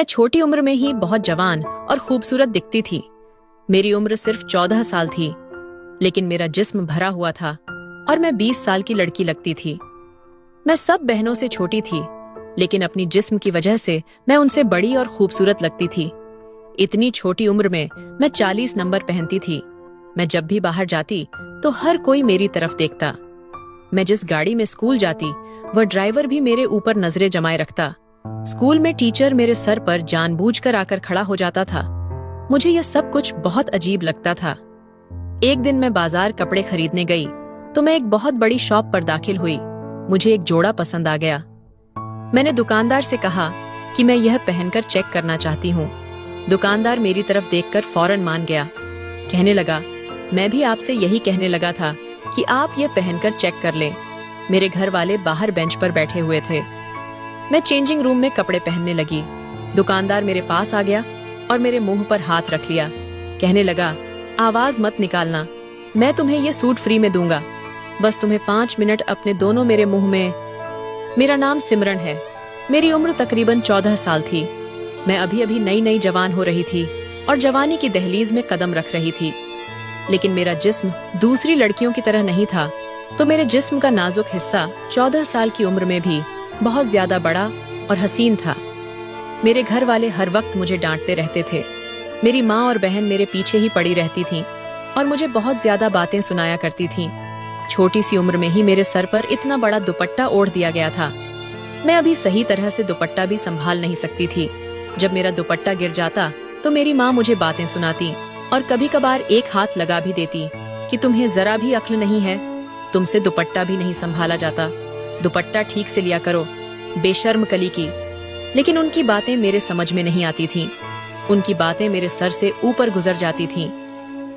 मैं छोटी उम्र में ही बहुत जवान और खूबसूरत दिखती थी। मेरी उम्र सिर्फ 14 साल थी, लेकिन मेरा जिस्म भरा हुआ था और मैं 20 साल की लड़की लगती थी। मैं सब बहनों से छोटी थी, लेकिन अपनी जिस्म की वजह से मैं उनसे बड़ी और खूबसूरत लगती थी। इतनी छोटी उम्र में मैं 40 नंबर पहनती थी। मैं जब भी बाहर जाती तो हर कोई मेरी तरफ देखता। मैं जिस गाड़ी में स्कूल जाती वह ड्राइवर भी मेरे ऊपर नजरें जमाए रखता। स्कूल में टीचर मेरे सर पर जानबूझकर आकर खड़ा हो जाता था। मुझे यह सब कुछ बहुत अजीब लगता था। एक दिन मैं बाजार कपड़े खरीदने गई तो मैं एक बहुत बड़ी शॉप पर दाखिल हुई। मुझे एक जोड़ा पसंद आ गया। मैंने दुकानदार से कहा कि मैं यह पहनकर चेक करना चाहती हूँ। दुकानदार मेरी तरफ देखकर फौरन मान गया। कहने लगा, मैं भी आपसे यही कहने लगा था कि आप यह पहनकर चेक कर लें। मेरे घर वाले बाहर बेंच पर बैठे हुए थे। मैं चेंजिंग रूम में कपड़े पहनने लगी। दुकानदार मेरे पास आ गया और मेरे मुंह पर हाथ रख लिया। कहने लगा, आवाज मत निकालना, मैं तुम्हें यह सूट फ्री में दूंगा। बस तुम्हें 5 मिनट अपने दोनों मेरे मुंह में। मेरा नाम सिमरन है। मेरी उम्र तकरीबन 14 साल थी। मैं अभी अभी नई नई जवान हो रही थी और जवानी की दहलीज में कदम रख रही थी। लेकिन मेरा जिस्म दूसरी लड़कियों की तरह नहीं था, तो मेरे जिस्म का नाजुक हिस्सा 14 साल की उम्र में भी बहुत ज्यादा बड़ा और हसीन था। मेरे घर वाले हर वक्त मुझे डांटते रहते थे। मेरी माँ और बहन मेरे पीछे ही पड़ी रहती थीं और मुझे बहुत ज्यादा बातें सुनाया करती थीं। छोटी सी उम्र में ही मेरे सर पर इतना बड़ा दुपट्टा ओढ़ दिया गया था। मैं अभी सही तरह से दुपट्टा भी संभाल नहीं सकती थी। जब मेरा दुपट्टा गिर जाता तो मेरी माँ मुझे बातें सुनाती और कभी कभार एक हाथ लगा भी देती कि तुम्हें जरा भी अक्ल नहीं है, तुमसे दुपट्टा भी नहीं संभाला जाता, दुपट्टा ठीक से लिया करो, बेशर्म कली की। लेकिन उनकी बातें मेरे समझ में नहीं आती थीं। उनकी बातें मेरे सर से ऊपर गुजर जाती थीं।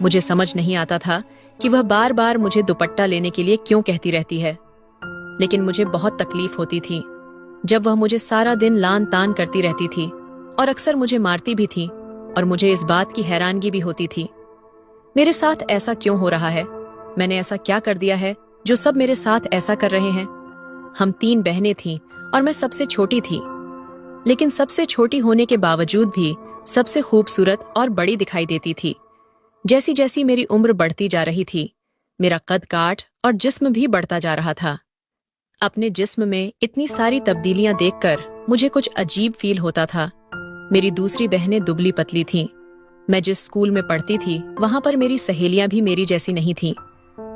मुझे समझ नहीं आता था कि वह बार बार मुझे दुपट्टा लेने के लिए क्यों कहती रहती है। लेकिन मुझे बहुत तकलीफ होती थी जब वह मुझे सारा दिन लान तान करती रहती थी और अक्सर मुझे मारती भी थी, और मुझे इस बात की हैरानगी भी होती थी, मेरे साथ ऐसा क्यों हो रहा है? मैंने ऐसा क्या कर दिया है जो सब मेरे साथ ऐसा कर रहे हैं? हम 3 बहनें थीं और मैं सबसे छोटी थी, लेकिन सबसे छोटी होने के बावजूद भी सबसे खूबसूरत और बड़ी दिखाई देती थी। जैसी जैसी मेरी उम्र बढ़ती जा रही थी, मेरा कद काठ और जिस्म भी बढ़ता जा रहा था। अपने जिस्म में इतनी सारी तब्दीलियां देखकर मुझे कुछ अजीब फील होता था। मेरी दूसरी बहनें दुबली पतली थीं। मैं जिस स्कूल में पढ़ती थी वहां पर मेरी सहेलियां भी मेरी जैसी नहीं थीं।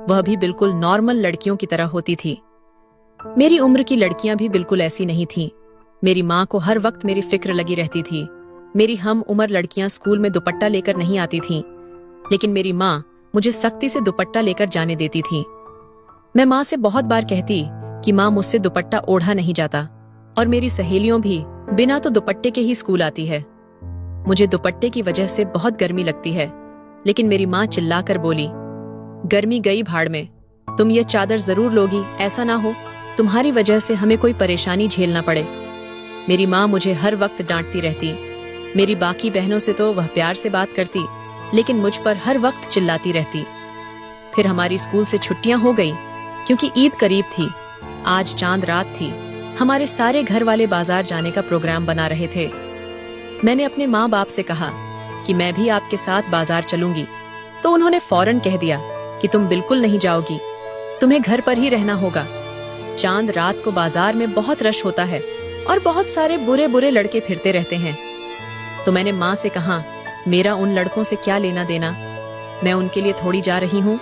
वह भी बिल्कुल नॉर्मल लड़कियों की तरह होती थी। मेरी उम्र की लड़कियां भी बिल्कुल ऐसी नहीं थीं। मेरी माँ को हर वक्त मेरी फिक्र लगी रहती थी। मेरी हम उम्र लड़कियां स्कूल में दुपट्टा लेकर नहीं आती थीं, लेकिन मेरी माँ मुझे सख्ती से दुपट्टा लेकर जाने देती थी। मैं माँ से बहुत बार कहती कि माँ, मुझसे दुपट्टा ओढ़ा नहीं जाता, और मेरी सहेलियों भी बिना तो दुपट्टे के ही स्कूल आती है। मुझे दुपट्टे की वजह से बहुत गर्मी लगती है, लेकिन मेरी माँ चिल्लाकर बोली, गर्मी गई भाड़ में, तुम ये चादर जरूर लोगी, ऐसा ना हो तुम्हारी वजह से हमें कोई परेशानी झेलना पड़े। मेरी माँ मुझे हर वक्त डांटती रहती। मेरी बाकी बहनों से तो वह प्यार से बात करती, लेकिन मुझ पर हर वक्त चिल्लाती रहती। फिर हमारी स्कूल से छुट्टियां हो गई क्योंकि ईद करीब थी। आज चांद रात थी। हमारे सारे घर वाले बाजार जाने का प्रोग्राम बना रहे थे। मैंने अपने माँ बाप से कहा कि मैं भी आपके साथ बाजार चलूंगी, तो उन्होंने फौरन कह दिया कि तुम बिल्कुल नहीं जाओगी, तुम्हें घर पर ही रहना होगा। चांद रात को बाजार में बहुत रश होता है और बहुत सारे बुरे बुरे लड़के फिरते रहते हैं। तो मैंने माँ से कहा, मेरा उन लड़कों से क्या लेना देना, मैं उनके लिए थोड़ी जा रही हूँ।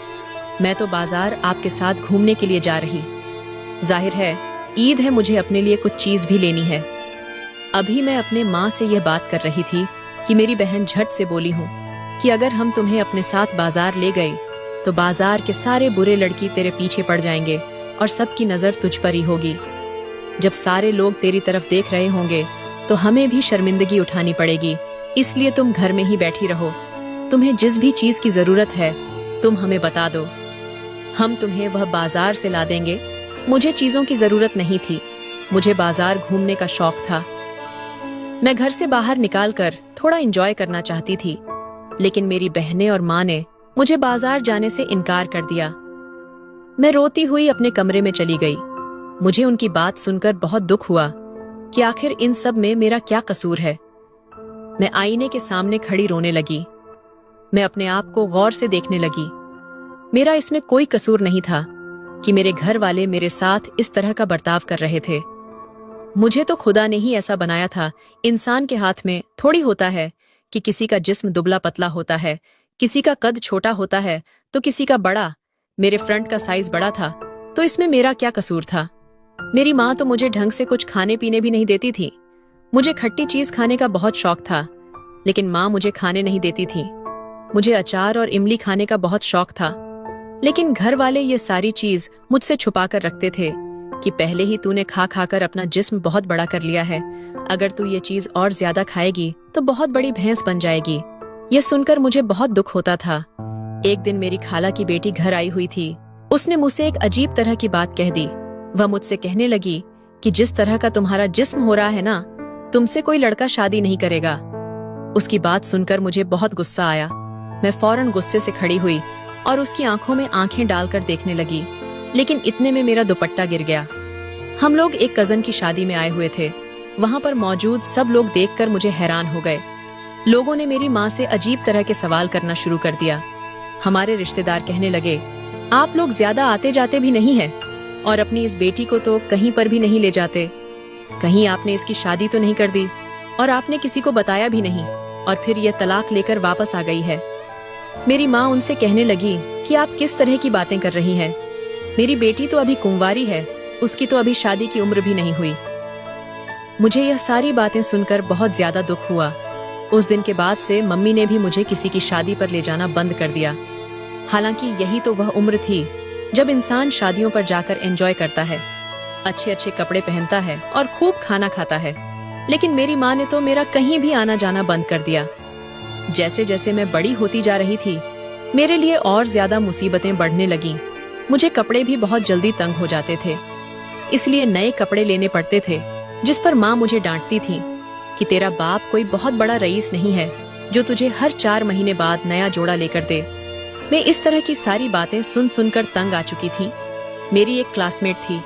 मैं तो बाजार आपके साथ घूमने के लिए जा रही। जाहिर है ईद है, मुझे अपने लिए कुछ चीज भी लेनी है। अभी मैं अपने माँ से यह बात कर रही थी कि मेरी बहन झट से बोली हूँ कि अगर हम तुम्हें अपने साथ बाजार ले गए तो बाजार के सारे बुरे लड़की तेरे पीछे पड़ जाएंगे और सबकी नजर तुझ पर ही होगी। जब सारे लोग तेरी तरफ देख रहे होंगे तो हमें भी शर्मिंदगी उठानी पड़ेगी। इसलिए तुम घर में ही बैठी रहो। तुम्हें जिस भी चीज की जरूरत है तुम हमें बता दो, हम तुम्हें वह बाजार से ला देंगे। मुझे चीजों की जरूरत नहीं थी, मुझे बाजार घूमने का शौक था। मैं घर से बाहर निकालकर थोड़ा एंजॉय करना चाहती थी, लेकिन मेरी बहनें और माँ ने मुझे बाजार जाने से इनकार कर दिया। मैं रोती हुई अपने कमरे में चली गई। मुझे उनकी बात सुनकर बहुत दुख हुआ कि आखिर इन सब में मेरा क्या कसूर है। मैं आईने के सामने खड़ी रोने लगी। मैं अपने आप को गौर से देखने लगी। मेरा इसमें कोई कसूर नहीं था कि मेरे घर वाले मेरे साथ इस तरह का बर्ताव कर रहे थे। मुझे तो खुदा ने ही ऐसा बनाया था। इंसान के हाथ में थोड़ी होता है कि किसी का जिस्म दुबला पतला होता है, किसी का कद छोटा होता है तो किसी का बड़ा। मेरे फ्रंट का साइज बड़ा था तो इसमें मेरा क्या कसूर था। मेरी माँ तो मुझे ढंग से कुछ खाने पीने भी नहीं देती थी। मुझे खट्टी चीज खाने का बहुत शौक था, लेकिन माँ मुझे खाने नहीं देती थी। मुझे अचार और इमली खाने का बहुत शौक था, लेकिन घर वाले ये सारी चीज मुझसे छुपा कर रखते थे कि पहले ही तूने खा खाकर अपना जिस्म बहुत बड़ा कर लिया है। अगर तू ये चीज और ज्यादा खाएगी तो बहुत बड़ी भैंस बन जाएगी। ये सुनकर मुझे बहुत दुख होता था। एक दिन मेरी खाला की बेटी घर आई हुई थी। उसने मुझसे एक अजीब तरह की बात कह दी। वह मुझसे कहने लगी कि जिस तरह का तुम्हारा जिस्म हो रहा है ना, तुमसे कोई लड़का शादी नहीं करेगा। उसकी बात सुनकर मुझे बहुत गुस्सा आया। मैं फौरन गुस्से से खड़ी हुई और उसकी आंखों में आंखें डालकर देखने लगी, लेकिन इतने में मेरा दुपट्टा गिर गया। हम लोग एक कजन की शादी में आए हुए थे। वहां पर मौजूद सब लोग देखकर मुझे हैरान हो गए। लोगों ने मेरी माँ से अजीब तरह के सवाल करना शुरू कर दिया। हमारे रिश्तेदार कहने लगे, आप लोग ज्यादा आते जाते भी नहीं है और अपनी इस बेटी को तो कहीं पर भी नहीं ले जाते। कहीं आपने इसकी शादी तो नहीं कर दी और आपने किसी को बताया भी नहीं, और फिर यह तलाक लेकर वापस आ गई है। मेरी माँ उनसे कहने लगी कि आप किस तरह की बातें कर रही हैं। मेरी बेटी तो अभी कुंवारी है, उसकी तो अभी शादी की उम्र भी नहीं हुई। मुझे यह सारी बातें सुनकर बहुत ज्यादा दुख हुआ। उस दिन के बाद से मम्मी ने भी मुझे किसी की शादी पर ले जाना बंद कर दिया। हालांकि यही तो वह उम्र थी जब इंसान शादियों पर जाकर एंजॉय करता है, अच्छे अच्छे कपड़े पहनता है और खूब खाना खाता है। लेकिन मेरी माँ ने तो मेरा कहीं भी आना जाना बंद कर दिया। जैसे जैसे मैं बड़ी होती जा रही थी, मेरे लिए और ज्यादा मुसीबतें बढ़ने लगीं। मुझे कपड़े भी बहुत जल्दी तंग हो जाते थे, इसलिए नए कपड़े लेने पड़ते थे, जिस पर माँ मुझे डांटती थी कि तेरा बाप कोई बहुत बड़ा रईस नहीं है जो तुझे हर 4 महीने बाद नया जोड़ा लेकर दे। मैं इस तरह की सारी बातें सुन सुनकर तंग आ चुकी थी। मेरी एक क्लासमेट थी,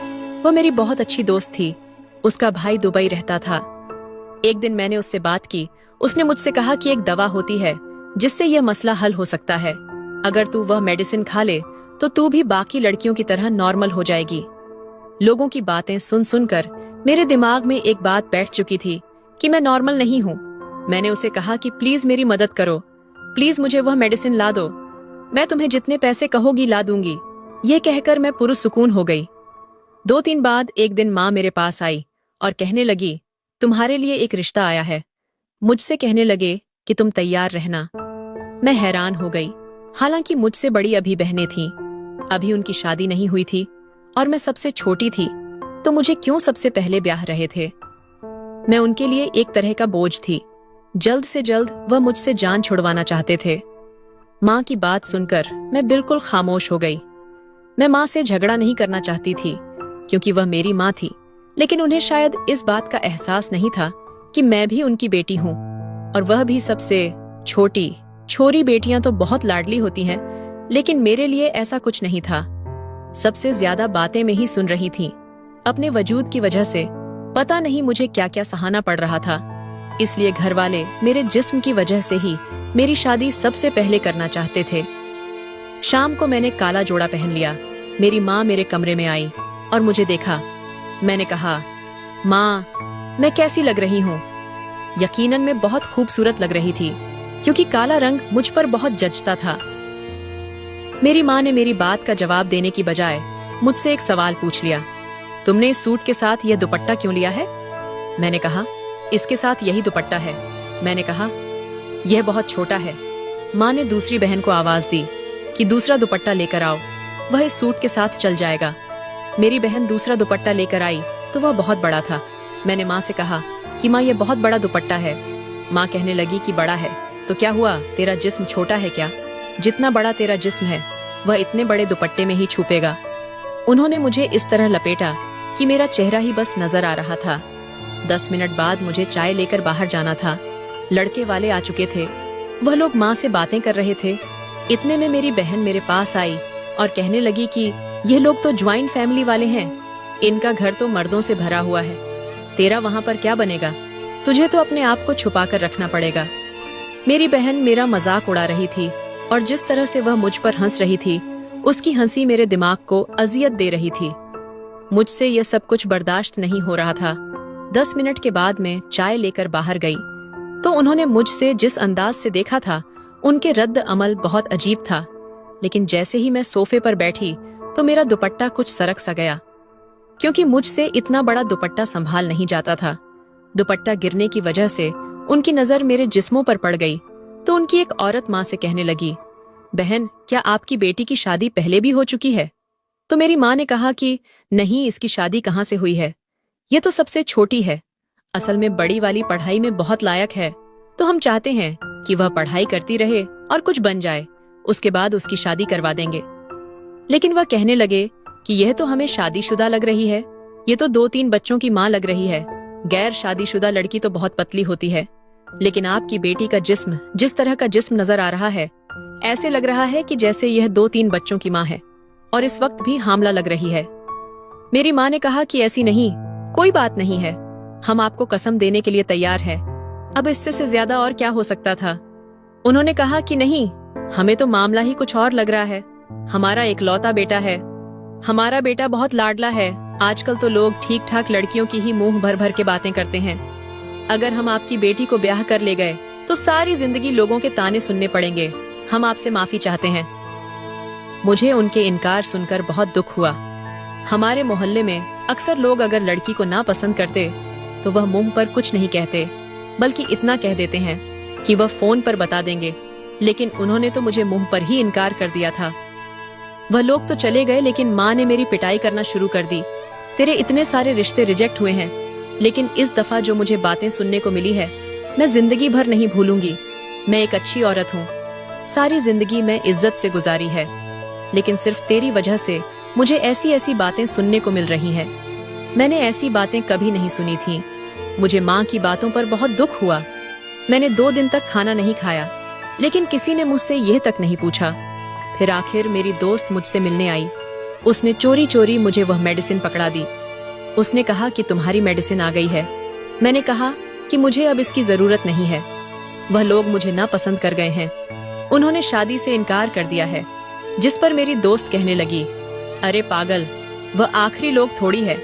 वो मेरी बहुत अच्छी दोस्त थी। उसका भाई दुबई रहता था। एक दिन मैंने उससे बात की। उसने मुझसे कहा कि एक दवा होती है जिससे यह मसला हल हो सकता है। अगर तू वह मेडिसिन खा ले तो तू भी बाकी लड़कियों की तरह नॉर्मल हो जाएगी। लोगों की बातें सुन सुनकर मेरे दिमाग में एक बात बैठ चुकी थी कि मैं नॉर्मल नहीं हूँ। मैंने उसे कहा कि प्लीज मेरी मदद करो, प्लीज मुझे वह मेडिसिन ला दो, मैं तुम्हें जितने पैसे कहोगी ला दूंगी। यह कहकर मैं पुरसुकून हो गई। 2-3 बाद एक दिन माँ मेरे पास आई और कहने लगी, तुम्हारे लिए एक रिश्ता आया है। मुझसे कहने लगे कि तुम तैयार रहना। मैं हैरान हो गई। हालांकि मुझसे बड़ी अभी बहनें थीं, अभी उनकी शादी नहीं हुई थी और मैं सबसे छोटी थी, तो मुझे क्यों सबसे पहले ब्याह रहे थे। मैं उनके लिए एक तरह का बोझ थी। जल्द से जल्द वह मुझसे जान छुड़वाना चाहते थे। माँ की बात सुनकर मैं बिल्कुल खामोश हो गई। मैं माँ से झगड़ा नहीं करना चाहती थी क्योंकि वह मेरी माँ थी, लेकिन उन्हें शायद इस बात का एहसास नहीं था कि मैं भी उनकी बेटी हूँ, और वह भी सबसे छोटी। छोरी बेटियां तो बहुत लाडली होती हैं, लेकिन मेरे लिए ऐसा कुछ नहीं था। सबसे ज्यादा बातें में ही सुन रही थी। अपने वजूद की वजह से पता नहीं मुझे क्या क्या सहाना पड़ रहा था। इसलिए घर वाले मेरे जिस्म की वजह से ही मेरी शादी सबसे पहले करना चाहते थे। शाम को मैंने काला जोड़ा पहन लिया। मेरी माँ मेरे कमरे में आई और मुझे देखा। मैंने कहा, माँ, मैं कैसी लग रही हूँ? यकीनन मैं बहुत खूबसूरत लग रही थी क्योंकि काला रंग मुझ पर बहुत जचता था। मेरी माँ ने मेरी बात का जवाब देने की बजाय मुझसे एक सवाल पूछ लिया, तुमने इस सूट के साथ यह दुपट्टा क्यों लिया है? मैंने कहा, इसके साथ यही दुपट्टा है। मैंने कहा, यह बहुत छोटा है। माँ ने दूसरी बहन को आवाज दी कि दूसरा दुपट्टा लेकर आओ, वह इस सूट के साथ चल जाएगा। मेरी बहन दूसरा दुपट्टा लेकर आई तो वह बहुत बड़ा था। मैंने माँ से कहा कि माँ, यह बहुत बड़ा दुपट्टा है। माँ कहने लगी कि बड़ा है तो क्या हुआ, तेरा जिस्म छोटा है क्या? जितना बड़ा तेरा जिस्म है वह इतने बड़े दुपट्टे में ही छुपेगा। उन्होंने मुझे इस तरह लपेटा कि मेरा चेहरा ही बस नजर आ रहा था। 10 मिनट बाद मुझे चाय लेकर बाहर जाना था। लड़के वाले आ चुके थे। वह लोग माँ से बातें कर रहे थे। इतने में मेरी बहन मेरे पास आई और कहने लगी कि ये लोग तो ज्वाइंट फैमिली वाले हैं, इनका घर तो मर्दों से भरा हुआ है, तेरा वहाँ पर क्या बनेगा? तुझे तो अपने आप को छुपा कर रखना पड़ेगा। मेरी बहन मेरा मजाक उड़ा रही थी और जिस तरह से वह मुझ पर हंस रही थी, उसकी हंसी मेरे दिमाग को अजियत दे रही थी। मुझसे यह सब कुछ बर्दाश्त नहीं हो रहा था। 10 मिनट के बाद मैं चाय लेकर बाहर गई तो उन्होंने मुझसे जिस अंदाज से देखा था, उनके रद्द अमल बहुत अजीब था। लेकिन जैसे ही मैं सोफे पर बैठी तो मेरा दुपट्टा कुछ सरक सा गया, क्योंकि मुझसे इतना बड़ा दुपट्टा संभाल नहीं जाता था। दुपट्टा गिरने की वजह से उनकी नजर मेरे जिस्मों पर पड़ गई तो उनकी एक औरत माँ से कहने लगी, बहन, क्या आपकी बेटी की शादी पहले भी हो चुकी है? तो मेरी माँ ने कहा कि नहीं, इसकी शादी कहाँ से हुई है, ये तो सबसे छोटी है। असल में बड़ी वाली पढ़ाई में बहुत लायक है, तो हम चाहते हैं कि वह पढ़ाई करती रहे और कुछ बन जाए, उसके बाद उसकी शादी करवा देंगे। लेकिन वह कहने लगे कि यह तो हमें शादीशुदा लग रही है, ये तो 2-3 बच्चों की माँ लग रही है। गैर शादीशुदा लड़की तो बहुत पतली होती है, लेकिन आपकी बेटी का जिस्म जिस तरह का जिस्म नजर आ रहा है, ऐसे लग रहा है कि जैसे यह 2-3 बच्चों की माँ है और इस वक्त भी हामला लग रही है। मेरी माँ ने कहा कि ऐसी नहीं, कोई बात नहीं है, हम आपको कसम देने के लिए तैयार हैं। अब इससे से ज्यादा और क्या हो सकता था। उन्होंने कहा कि नहीं, हमें तो मामला ही कुछ और लग रहा है। हमारा एक लौता बेटा है, हमारा बेटा बहुत लाडला है। आजकल तो लोग ठीक ठाक लड़कियों की ही मुंह भर भर के बातें करते हैं। अगर हम आपकी बेटी को ब्याह कर ले गए तो सारी जिंदगी लोगों के ताने सुनने पड़ेंगे। हम आपसे माफी चाहते हैं। मुझे उनके इनकार सुनकर बहुत दुख हुआ। हमारे मोहल्ले में अक्सर लोग अगर लड़की को ना पसंद करते तो वह मुंह पर कुछ नहीं कहते, बल्कि इतना कह देते हैं कि वह फोन पर बता देंगे। लेकिन उन्होंने तो मुझे मुंह पर ही इनकार कर दिया था। वह लोग तो चले गए, लेकिन माँ ने मेरी पिटाई करना शुरू कर दी। तेरे इतने सारे रिश्ते रिजेक्ट हुए हैं, लेकिन इस दफा जो मुझे बातें सुनने को मिली है, मैं जिंदगी भर नहीं भूलूंगी। मैं एक अच्छी औरत हूँ, सारी जिंदगी मैं इज्जत से गुजारी है, लेकिन सिर्फ तेरी वजह से मुझे ऐसी ऐसी बातें सुनने को मिल रही हैं। मैंने ऐसी बातें कभी नहीं सुनी थी। मुझे माँ की बातों पर बहुत दुख हुआ। मैंने 2 दिन तक खाना नहीं खाया, लेकिन किसी ने मुझसे यह तक नहीं पूछा। फिर आखिर मेरी दोस्त मुझसे मिलने आई। उसने चोरी चोरी मुझे वह मेडिसिन पकड़ा दी। उसने कहा कि तुम्हारी मेडिसिन आ गई है। मैंने कहा कि मुझे अब इसकी जरूरत नहीं है। वह लोग मुझे ना पसंद कर गए हैं, उन्होंने शादी से इनकार कर दिया है। जिस पर मेरी दोस्त कहने लगी, अरे पागल, वह आखिरी लोग थोड़ी है,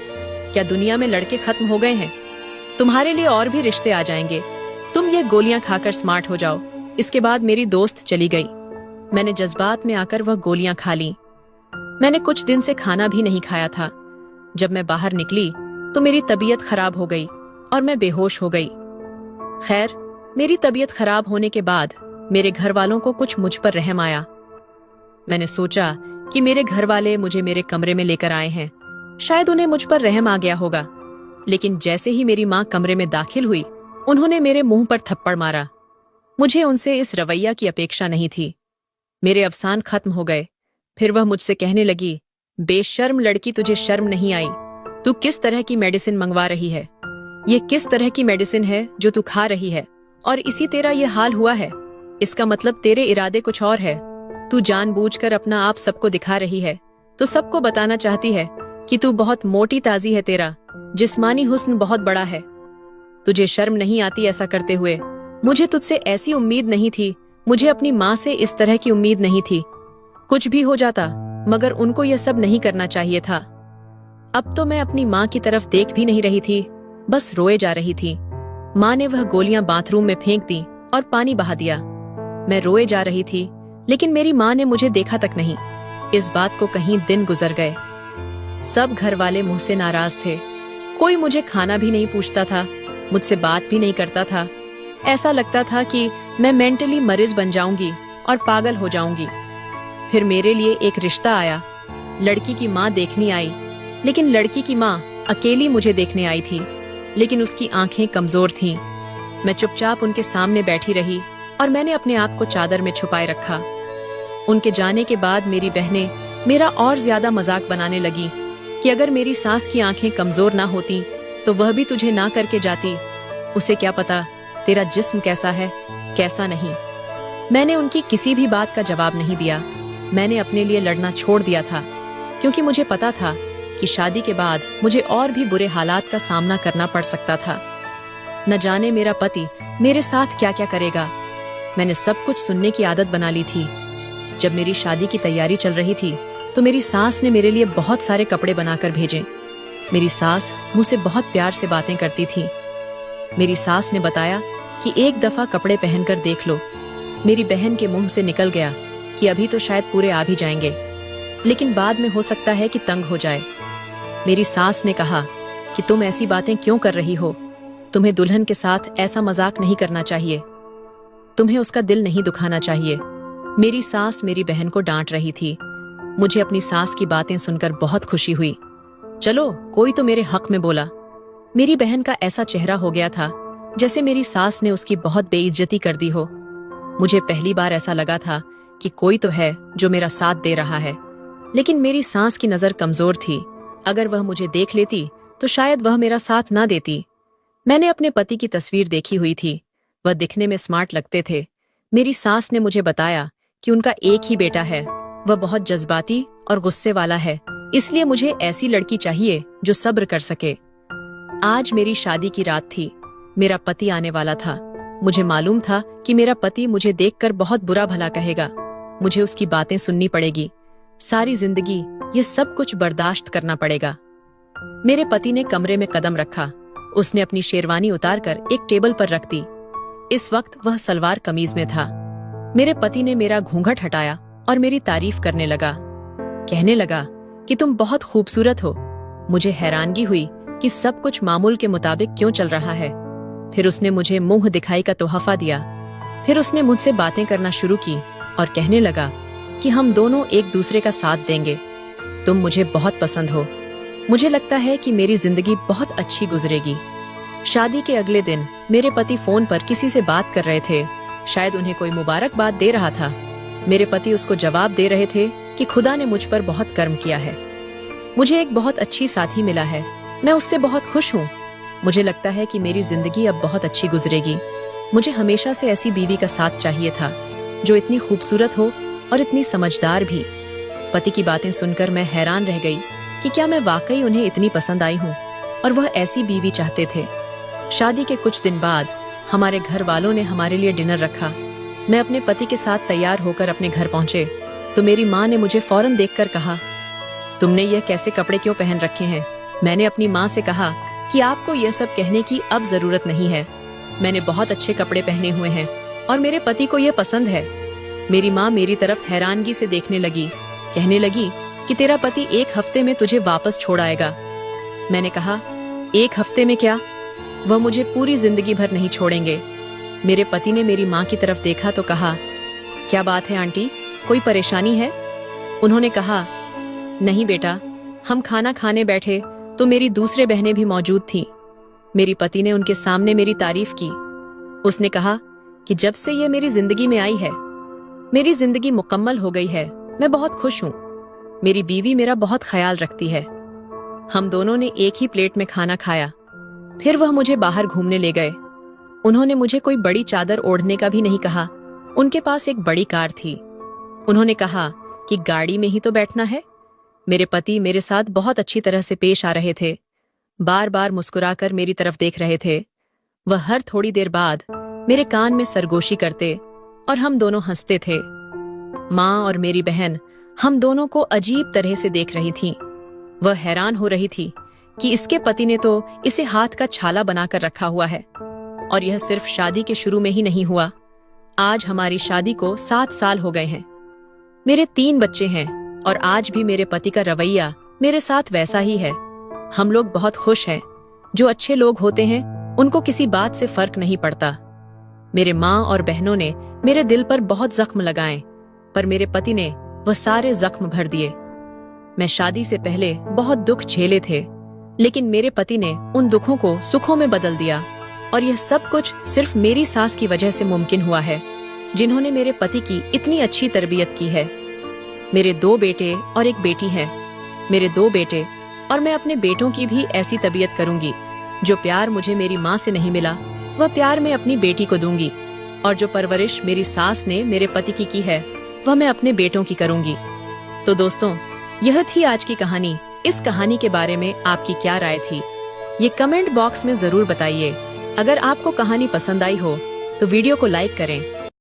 क्या दुनिया में लड़के खत्म हो गए हैं? तुम्हारे लिए और भी रिश्ते आ जाएंगे, तुम ये गोलियां खाकर स्मार्ट हो जाओ। इसके बाद मेरी दोस्त चली गई। मैंने जज्बात में आकर वह गोलियां खा ली। मैंने कुछ दिन से खाना भी नहीं खाया था। जब मैं बाहर निकली तो मेरी तबीयत खराब हो गई और मैं बेहोश हो गई। खैर, मेरी तबीयत खराब होने के बाद मेरे घर वालों को कुछ मुझ पर रहम आया। मैंने सोचा कि मेरे घर वाले मुझे मेरे कमरे में लेकर आए हैं, शायद उन्हें मुझ पर रहम आ गया होगा। लेकिन जैसे ही मेरी माँ कमरे में दाखिल हुई, उन्होंने मेरे मुंह पर थप्पड़ मारा। मुझे उनसे इस रवैया की अपेक्षा नहीं थी। मेरे अफसान खत्म हो गए। फिर वह मुझसे कहने लगी, बेशर्म लड़की, तुझे शर्म नहीं आई? तू किस तरह की मेडिसिन मंगवा रही है? ये किस तरह की मेडिसिन है जो तू खा रही है और इसी तेरा ये हाल हुआ है? इसका मतलब तेरे इरादे कुछ और है। तू जानबूझकर अपना आप सबको दिखा रही है, तो सबको बताना चाहती है कि तू बहुत मोटी ताजी है, तेरा जिस्मानी हुस्न बहुत बड़ा है। तुझे शर्म नहीं आती ऐसा करते हुए? मुझे तुझसे ऐसी उम्मीद नहीं थी, मुझे अपनी माँ से इस तरह की उम्मीद नहीं थी। कुछ भी हो जाता, मगर उनको यह सब नहीं करना चाहिए था। अब तो मैं अपनी माँ की तरफ देख भी नहीं रही थी, बस रोए जा रही थी। माँ ने वह गोलियां बाथरूम में फेंक दी और पानी बहा दिया। मैं रोए जा रही थी, लेकिन मेरी माँ ने मुझे देखा तक नहीं। इस बात को कहीं दिन गुजर गए। सब घर वाले मुझसे नाराज थे। कोई मुझे खाना भी नहीं पूछता था, मुझसे बात भी नहीं करता था। ऐसा लगता था कि मैं मेंटली मरीज बन जाऊंगी और पागल हो जाऊंगी। फिर मेरे लिए एक रिश्ता आया। लड़की की माँ देखने आई, लेकिन लड़की की माँ अकेली मुझे देखने आई थी, लेकिन उसकी आंखें कमजोर थीं। मैं चुपचाप उनके सामने बैठी रही और मैंने अपने आप को चादर में छुपाए रखा। उनके जाने के बाद मेरी बहनें मेरा और ज्यादा मजाक बनाने लगी कि अगर मेरी सास की आंखें कमजोर ना होती तो वह भी तुझे ना करके जाती। उसे क्या पता तेरा जिस्म कैसा है, कैसा नहीं। मैंने उनकी किसी भी बात का जवाब नहीं दिया। मैंने अपने लिए लड़ना छोड़ दिया था, क्योंकि मुझे पता था कि शादी के बाद मुझे और भी बुरे हालात का सामना करना पड़ सकता था। न जाने मेरा पति मेरे साथ क्या क्या करेगा। मैंने सब कुछ सुनने की आदत बना ली थी। जब मेरी शादी की तैयारी चल रही थी तो मेरी सास ने मेरे लिए बहुत सारे कपड़े बनाकर भेजे। मेरी सास मुझसे बहुत प्यार से बातें करती थी। मेरी सास ने बताया कि एक दफा कपड़े पहनकर देख लो। मेरी बहन के मुंह से निकल गया कि अभी तो शायद पूरे आ भी जाएंगे, लेकिन बाद में हो सकता है कि तंग हो जाए। मेरी सास ने कहा कि तुम ऐसी बातें क्यों कर रही हो, तुम्हें दुल्हन के साथ ऐसा मजाक नहीं करना चाहिए, तुम्हें उसका दिल नहीं दुखाना चाहिए। मेरी सास मेरी बहन को डांट रही थी। मुझे अपनी सास की बातें सुनकर बहुत खुशी हुई। चलो, कोई तो मेरे हक में बोला। मेरी बहन का ऐसा चेहरा हो गया था जैसे मेरी सास ने उसकी बहुत बेइज्जती कर दी हो। मुझे पहली बार ऐसा लगा था कि कोई तो है जो मेरा साथ दे रहा है, लेकिन मेरी सास की नजर कमजोर थी। अगर वह मुझे देख लेती तो शायद वह मेरा साथ ना देती। मैंने अपने पति की तस्वीर देखी हुई थी। वह दिखने में स्मार्ट लगते थे। मेरी सास ने मुझे बताया कि उनका एक ही बेटा है। वह बहुत जज्बाती और गुस्से वाला है, इसलिए मुझे ऐसी लड़की चाहिए जो सब्र कर सके। आज मेरी शादी की रात थी। मेरा पति आने वाला था। मुझे मालूम था कि मेरा पति मुझे देखकर बहुत बुरा भला कहेगा। मुझे उसकी बातें सुननी पड़ेगी। सारी जिंदगी ये सब कुछ बर्दाश्त करना पड़ेगा। मेरे पति ने कमरे में कदम रखा। उसने अपनी शेरवानी उतारकर एक टेबल पर रख दी। इस वक्त वह सलवार कमीज में था। मेरे पति ने मेरा घूंघट हटाया और मेरी तारीफ करने लगा। कहने लगा कि तुम बहुत खूबसूरत हो। मुझे हैरानगी हुई कि सब कुछ मामूल के मुताबिक क्यों चल रहा है। फिर उसने मुझे मुंह दिखाई का तोहफा दिया। फिर उसने मुझसे बातें करना शुरू की और कहने लगा कि हम दोनों एक दूसरे का साथ देंगे। तुम मुझे बहुत पसंद हो। मुझे लगता है कि मेरी जिंदगी बहुत अच्छी गुजरेगी। शादी के अगले दिन मेरे पति फोन पर किसी से बात कर रहे थे। शायद उन्हें कोई मुबारकबाद दे रहा था। मेरे पति उसको जवाब दे रहे थे कि खुदा ने मुझ पर बहुत कर्म किया है। मुझे एक बहुत अच्छी साथी मिला है। मैं उससे बहुत खुश हूँ। मुझे लगता है कि मेरी जिंदगी अब बहुत अच्छी गुजरेगी। मुझे हमेशा से ऐसी बीवी का साथ चाहिए था जो इतनी खूबसूरत हो और इतनी समझदार भी। पति की बातें सुनकर मैं हैरान रह गई कि क्या मैं वाकई उन्हें इतनी पसंद आई हूँ और वह ऐसी बीवी चाहते थे। शादी के कुछ दिन बाद हमारे घर वालों ने हमारे लिए डिनर रखा। मैं अपने पति के साथ तैयार होकर अपने घर पहुंचे तो मेरी माँ ने मुझे फौरन देखकर कहा, तुमने यह कैसे कपड़े क्यों पहन रखे हैं? मैंने अपनी माँ से कहा कि आपको यह सब कहने की अब जरूरत नहीं है। मैंने बहुत अच्छे कपड़े पहने हुए हैं और मेरे पति को यह पसंद है। मेरी माँ मेरी तरफ हैरानगी से देखने लगी। कहने लगी कि तेरा पति एक हफ्ते में तुझे वापस छोड़ आएगा। मैंने कहा, एक हफ्ते में क्या? वह मुझे पूरी जिंदगी भर नहीं छोड़ेंगे। मेरे पति ने मेरी माँ की तरफ देखा तो कहा, क्या बात है आंटी, कोई परेशानी है? उन्होंने कहा, नहीं बेटा, हम खाना खाने बैठे तो मेरी दूसरे बहनें भी मौजूद थीं। मेरी पति ने उनके सामने मेरी तारीफ की। उसने कहा कि जब से ये मेरी जिंदगी में आई है, मेरी जिंदगी मुकम्मल हो गई है। मैं बहुत खुश हूँ। मेरी बीवी मेरा बहुत ख्याल रखती है। हम दोनों ने एक ही प्लेट में खाना खाया। फिर वह मुझे बाहर घूमने ले गए। उन्होंने मुझे कोई बड़ी चादर ओढ़ने का भी नहीं कहा। उनके पास एक बड़ी कार थी। उन्होंने कहा कि गाड़ी में ही तो बैठना है। मेरे पति मेरे साथ बहुत अच्छी तरह से पेश आ रहे थे। बार बार मुस्कुराकर मेरी तरफ देख रहे थे। वह हर थोड़ी देर बाद मेरे कान में सरगोशी करते और हम दोनों हंसते थे। माँ और मेरी बहन हम दोनों को अजीब तरह से देख रही थीं। वह हैरान हो रही थी कि इसके पति ने तो इसे हाथ का छाला बनाकर रखा हुआ है। और यह सिर्फ शादी के शुरू में ही नहीं हुआ। आज हमारी शादी को 7 साल हो गए हैं। मेरे 3 बच्चे हैं और आज भी मेरे पति का रवैया मेरे साथ वैसा ही है। हम लोग बहुत खुश हैं। जो अच्छे लोग होते हैं उनको किसी बात से फर्क नहीं पड़ता। मेरे माँ और बहनों ने मेरे दिल पर बहुत जख्म लगाए, पर मेरे पति ने वह सारे जख्म भर दिए। मैं शादी से पहले बहुत दुख झेले थे, लेकिन मेरे पति ने उन दुखों को सुखों में बदल दिया। और यह सब कुछ सिर्फ मेरी सास की वजह से मुमकिन हुआ है, जिन्होंने मेरे पति की इतनी अच्छी तरबियत की है। मेरे 2 बेटे और एक बेटी हैं। मेरे 2 बेटे और मैं अपने बेटों की भी ऐसी तबीयत करूंगी। जो प्यार मुझे मेरी माँ से नहीं मिला, वह प्यार मैं अपनी बेटी को दूंगी। और जो परवरिश मेरी सास ने मेरे पति की है, वह मैं अपने बेटों की करूंगी। तो दोस्तों, यह थी आज की कहानी। इस कहानी के बारे में आपकी क्या राय थी, ये कमेंट बॉक्स में जरूर बताइए। अगर आपको कहानी पसंद आई हो तो वीडियो को लाइक करें